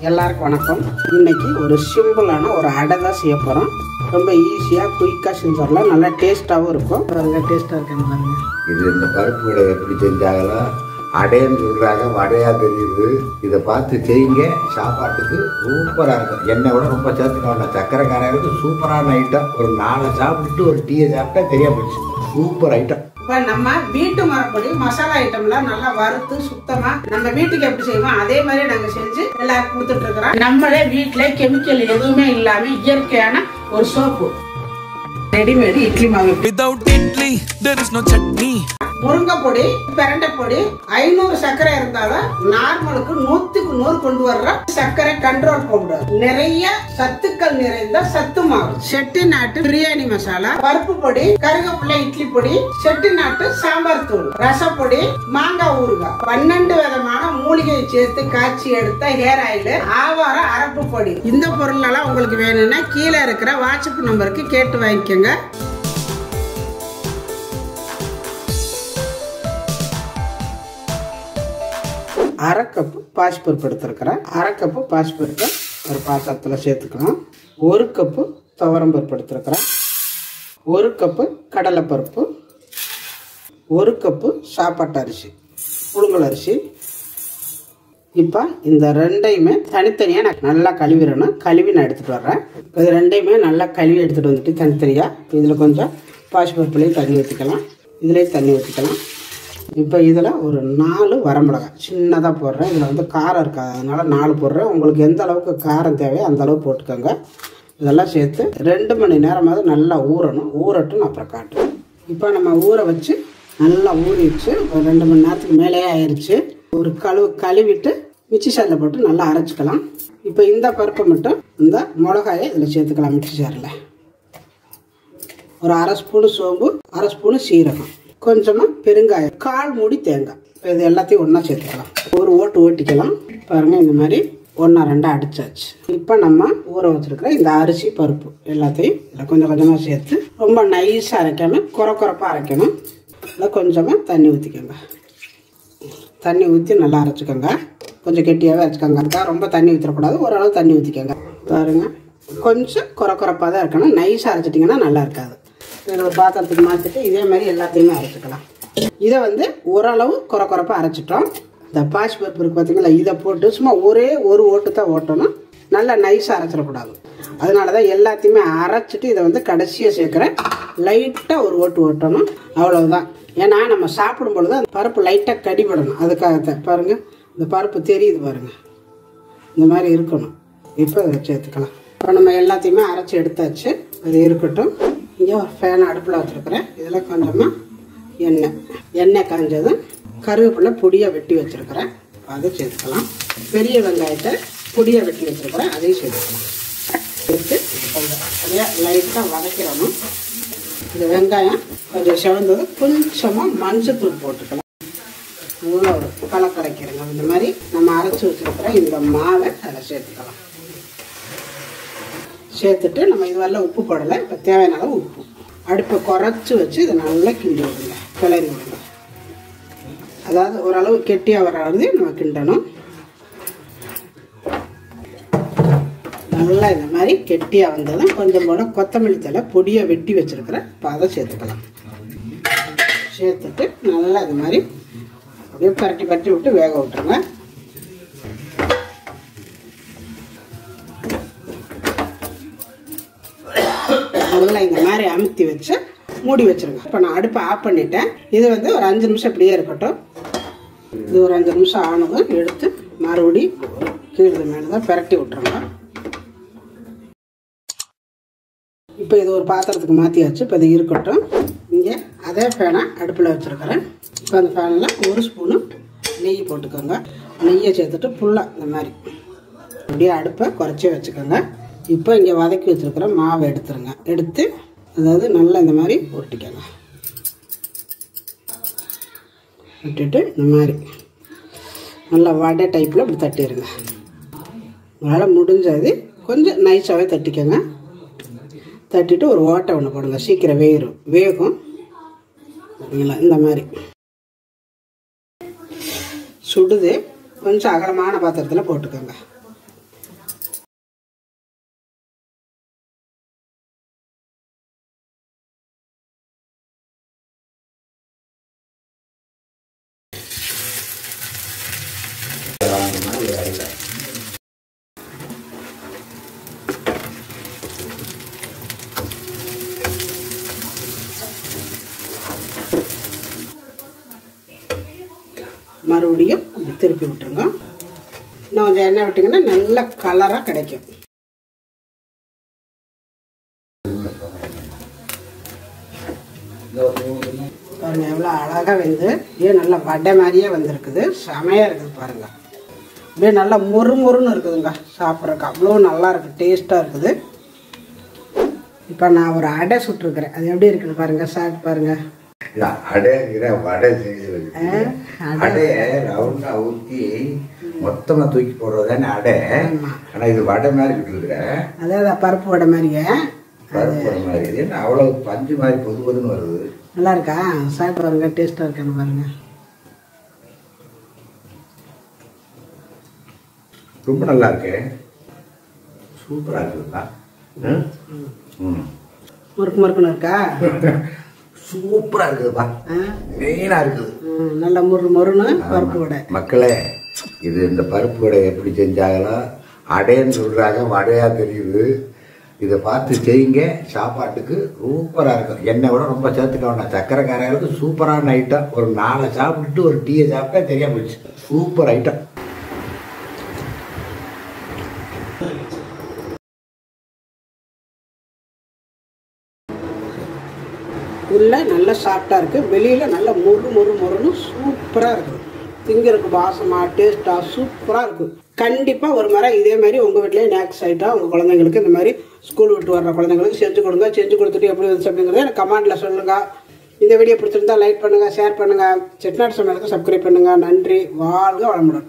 எல்லாருக்கும் வணக்கம். இன்னைக்கு ஒரு சிம்பிளான ஒரு அடை தான் செய்ய போகிறோம். ரொம்ப ஈஸியாக குயிக்காக செஞ்சிடலாம். நல்லா டேஸ்ட்டாகவும் இருக்கும். டேஸ்ட்டாக இருக்குன்னு பாருங்க. இது இந்த பருப்பு வடை எப்படி செஞ்சாங்களோ அடைன்னு சொல்கிறாங்க, வடையாக தெரியுது. இதை பார்த்து செய்யுங்க, சாப்பாட்டுக்கு சூப்பராக இருக்கும். எண்ணெய் விட ரொம்ப சேர்த்துக்கோங்க. சக்கரை காரைக்கு சூப்பரான ஐட்டம். ஒரு 4 சாப்பிட்டுட்டு ஒரு டீயை சாப்பிட்டா தெரியா போயிடுச்சு. Super item. இப்போ நம்ம வீட்டு மரப்படி மசாலா ஐட்டம்லாம் நல்லா வறுத்து சுத்தமா நம்ம வீட்டுக்கு எப்படி செய்வோம் அதே மாதிரி நாங்க செஞ்சு எல்லாருக்கும் கொடுத்துட்டு இருக்கிறோம். நம்மளே வீட்டுல கெமிக்கல் எதுவுமே இல்லாம இயற்கையான ஒரு சோப்பு, ரெடிமேட் இட்லி மாவு. Without idli, there is no chutney. முருங்கை பொடி, பிரண்டை பொடி, 500 சர்க்கரை இருந்தாலும் நார்மலுக்கு 100க்கு 100 கொண்டு வர்ற சர்க்கரை கண்ட்ரோல் பவுடர், நிறைய சத்துக்கள் நிறைந்த சத்து மாவு, செட்டிநாட்டு பிரியாணி மசாலா, பருப்பு பொடி, கருவேப்பிலை இட்லி பொடி, செட்டிநாட்டு சாம்பார் தூள், ரசப்பொடி, மாங்காய் ஊறுகாய், 12 விதமான மூலிகையை சேர்த்து காய்ச்சி எடுத்த ஹேர் ஆயில், ஆவார அரப்பு பொடி. இந்த பொருள் எல்லாம் உங்களுக்கு வேணும்னா கீழே இருக்கிற வாட்ஸ்அப் நம்பருக்கு கேட்டு வாங்கிக்கோங்க. அரை கப்பு பாசிப்பருப்பு எடுத்துருக்கிறேன். அரை கப்பு பாசிப்பருப்பை ஒரு பாத்திரத்தில் சேர்த்துக்கலாம். 1 கப்பு துவரம் பருப்பு எடுத்துருக்கிறேன். 1 கப்பு கடலைப்பருப்பு, 1 கப்பு சாப்பாட்டு அரிசி, புழுங்கல் அரிசி. இப்போ இந்த ரெண்டையுமே தனித்தனியாக நான் நல்லா கழுவிடணும். கழுவி நான் எடுத்துகிட்டு வர்றேன். இது ரெண்டையுமே நல்லா கழுவி எடுத்துகிட்டு வந்துட்டு தனித்தனியாக இதில் கொஞ்சம் பாசிப்பருப்புலேயும் தண்ணி ஊற்றிக்கலாம், இதுலேயும் தண்ணி ஊற்றிக்கலாம். இப்போ இதில் ஒரு 4 வரமிளகாய் சின்னதாக போடுறேன். இதில் வந்து காரம் இருக்காது, அதனால் 4 போடுறேன். உங்களுக்கு எந்த அளவுக்கு காரம் தேவையோ அந்த அளவு போட்டுக்கோங்க. இதெல்லாம் சேர்த்து 2 மணி நேரமாவது நல்லா ஊறணும். ஊறட்டும், அப்புறம் காட்டுறேன். இப்போ நம்ம ஊற வச்சு நல்லா ஊறிடுச்சு. ஒரு 2 மணி நேரத்துக்கு மேலே ஆயிடுச்சு. ஒரு கழுவிட்டு மிக்சி சாரில் போட்டு நல்லா அரைச்சிக்கலாம். இப்போ இந்த பருப்பை மட்டும் இந்த மிளகாயை இதில் சேர்த்துக்கலாம். மிக்சி சாரில் ஒரு 1/2 ஸ்பூனு சோம்பு, 1/2 ஸ்பூனு சீரகம், கொஞ்சமாக பெருங்காயம், 1/4 மூடி தேங்காய். இது எல்லாத்தையும் ஒன்றா சேர்த்துக்கலாம். ஒரு ஓட்டு ஓட்டிக்கலாம். பாருங்கள், இந்த மாதிரி 1-2 அடிச்சாச்சு. இப்போ நம்ம ஊற வச்சுருக்கிற இந்த அரிசி பருப்பு எல்லாத்தையும் இதில் கொஞ்சம் கொஞ்சமாக சேர்த்து ரொம்ப நைஸாக அரைக்காமல் குறப்பாக அரைக்கணும். இதில் கொஞ்சமாக தண்ணி ஊற்றிக்கோங்க. தண்ணி ஊற்றி நல்லா அரைச்சிக்கோங்க. கொஞ்சம் கெட்டியாகவே அரைச்சிக்கோங்க. அதுக்காக ரொம்ப தண்ணி ஊற்றக்கூடாது, ஓரளவு தண்ணி ஊற்றிக்கோங்க. பாருங்கள், கொஞ்சம் குறப்பாக தான் இருக்கணும். நைஸாக அரைச்சிட்டிங்கன்னா நல்லா இருக்காது. இதில் ஒரு பாத்திரத்துக்கு மாற்றிட்டு இதே மாதிரி எல்லாத்தையுமே அரைச்சிக்கலாம். இதை வந்து ஓரளவு குறப்பாக அரைச்சிட்டோம். இந்த பாசிப்பருப்பு இருக்குது பார்த்தீங்களா, இதை போட்டு சும்மா ஒரே ஒரு ஓட்டு தான் ஓட்டணும். நல்லா நைஸாக அரைச்சிடக்கூடாது. அதனால தான் எல்லாத்தையுமே அரைச்சிட்டு இதை வந்து கடைசியாக சேர்க்குறேன். லைட்டாக ஒரு ஓட்டு ஓட்டணும், அவ்வளவுதான். ஏன்னா நம்ம சாப்பிடும் பொழுது அந்த பருப்பு லைட்டாக கடிபடணும். அதுக்காகத்தான். பாருங்கள், இந்த பருப்பு தெரியுது பாருங்கள், இந்த மாதிரி இருக்கணும். இப்போ இதை சேர்த்துக்கலாம். இப்போ நம்ம எல்லாத்தையுமே அரைச்சி எடுத்தாச்சு. அது இருக்கட்டும். இங்கே ஒரு ஃபேன் அடுப்பில் வச்சுருக்கிறேன். இதில் கொஞ்சமாக எண்ணெய் காஞ்சதும் கருவேப்பிலை பொடியாக வெட்டி வச்சுருக்கிறேன். அதை சேர்த்துக்கலாம். பெரிய வெங்காயத்தை பொடியாக வெட்டி வச்சுருக்கிறேன், அதையும் சேர்த்துக்கலாம். சேர்த்து கொஞ்சம் அப்படியே லைட்டாக வதக்கிடணும். இந்த வெங்காயம் கொஞ்சம் செவந்தது கொஞ்சமாக மஞ்சத்தூள் போட்டுக்கலாம். நல்லா ஒரு கலக்கரைக்கிறங்க. இந்த மாதிரி நம்ம அரைச்சி வச்சுருக்கிற இந்த மாவை அதில் சேர்த்துக்கலாம். சேர்த்துட்டு நம்ம இதுவரெல்லாம் உப்பு போடலை. இப்போ தேவையான அளவு உப்பு. அடுப்பை குறைச்சி வச்சு இதை நல்லா கிண்டி விடுங்க, கிளறி விடுங்க. அதாவது ஓரளவு கெட்டியாக வர்றது நம்ம கிண்டணும். நல்லா இந்த மாதிரி கெட்டியாக வந்ததும் கொஞ்சம் போல கொத்தமல்லி தழை பொடியாக வெட்டி வச்சுருக்கிறேன். இப்போ அதை சேர்த்துக்கலாம். சேர்த்துட்டு நல்லா இது மாதிரி அப்படியே பரட்டி விட்டு வேக விட்டுருங்க. நல்லா இந்த மாதிரி அமுத்தி வச்சு மூடி வச்சுருங்க. இப்போ நான் அடுப்பை ஆஃப் பண்ணிட்டேன். இது வந்து ஒரு 5 நிமிஷம் இப்படியே இருக்கட்டும். இது ஒரு 5 நிமிஷம் ஆனதும் எடுத்து மறுபடி கீழே மேலே தான் பரட்டி விட்டுருங்க. இப்போ இது ஒரு பாத்திரத்துக்கு மாற்றியாச்சு. இப்போ இது இருக்கட்டும். இங்கே அதே ஃபேனை அடுப்பில் வச்சுருக்கிறேன். இப்போ அந்த ஃபேனில் 1 ஸ்பூனு நெய் போட்டுக்கோங்க. நெய்யை சேர்த்துட்டு ஃபுல்லாக இந்த மாதிரி அப்படியே அடுப்பை குறைச்சி வச்சுக்கோங்க. இப்போ இங்கே வதக்கி வச்சுருக்கிற மாவை எடுத்துருங்க. எடுத்து அதாவது நல்லா இந்த மாதிரி உருட்டிக்கோங்க. விட்டுட்டு இந்த மாதிரி நல்லா வடை டைப்பில் இப்படி தட்டிடுங்க. உங்களால் முடிஞ்சது கொஞ்சம் நைஸாகவே தட்டிக்கோங்க. தட்டிட்டு ஒரு ஓட்டை ஒன்று போடுங்க. சீக்கிரம் வேகும். இந்த மாதிரி சுடுது. கொஞ்சம் அகலமான பாத்திரத்தில் போட்டுக்கோங்க. மறுபடியும் அப்படி திருப்பி விட்டுருங்க. இன்னும் கொஞ்சம் எண்ணெய் விட்டிங்கன்னா நல்ல கலராக கிடைக்கும். பாருங்க எவ்வளோ அழகாக வெந்து அப்படியே நல்லா வடை மாதிரியே வந்திருக்குது. செமையாக இருக்குது பாருங்கள். அப்படியே நல்லா மொறுமொறுன்னு இருக்குதுங்க. சாப்பிட்றதுக்கு அவ்வளோ நல்லா இருக்குது, டேஸ்ட்டாக இருக்குது. இப்போ நான் ஒரு அடை சுட்டுருக்குறேன். அது எப்படி இருக்குது பாருங்கள், சாப்பிட்டு பாருங்கள். அடைங்கிற வடை செய்து அடைய ரவுண்டா ஊற்றி மொத்தமாக தூக்கி போடுறதுதானே அடை. ஆனால் இது வடை மாதிரி இருக்குதுங்க. அதான் பருப்பு வடை மாதிரியே. பருப்பு வடை மாதிரி இது என்ன அவ்வளோ பஞ்சு மாதிரி பொது பொதுன்னு வருது. நல்லா இருக்கா? சாப்பிட்டு பாருங்க, டேஸ்ட்டாக இருக்கான்னு பாருங்க. ரொம்ப நல்லா இருக்கு, சூப்பராக இருக்குதுப்பா. முறுக்கு முறுக்குன்னு இருக்கா? சூப்பராக இருக்குதுப்பா, மெயினாக இருக்குது. நல்ல மொறுன்னு பருப்பு வடை. மக்களே, இது இந்த பருப்பு வடை எப்படி செஞ்சாங்களோ அடைன்னு சொல்கிறாங்க, வடையாக தெரியுது. இதை பார்த்து செய்யுங்க, சாப்பாட்டுக்கு சூப்பராக இருக்கும். எண்ணெய் விட ரொம்ப சேர்த்துக்க வேண்டாம். சக்கரை காரைகளுக்கு சூப்பரான ஐட்டம். ஒரு 4 சாப்பிட்டுட்டு ஒரு டீயை சாப்பிட்டா தெரியாம போச்சு. Super item. உள்ள நல்லா சாஃப்டாக இருக்குது, வெளியில் நல்லா மொறுன்னு சூப்பராக இருக்குது. திங்கிறதுக்கு வாசமாக டேஸ்ட்டாக சூப்பராக இருக்கும். கண்டிப்பாக ஒரு முறை இதே மாதிரி உங்கள் வீட்டிலே ஸ்நாக்ஸ் ஐட்டம் உங்கள் குழந்தைங்களுக்கு இந்த மாதிரி ஸ்கூல் விட்டு வர்ற குழந்தைங்களுக்கு செஞ்சு கொடுங்க. செஞ்சு கொடுத்துட்டு எப்படி வந்துச்சு அப்படிங்கிறத எனக்கு கமெண்ட்டில் சொல்லுங்கள். இந்த வீடியோ பிடிச்சிருந்தா லைக் பண்ணுங்கள், ஷேர் பண்ணுங்கள். செட்டிநாடு சமையலுக்கு சப்ஸ்கிரைப் பண்ணுங்கள். நன்றி. வாழ்க வளமுடன்.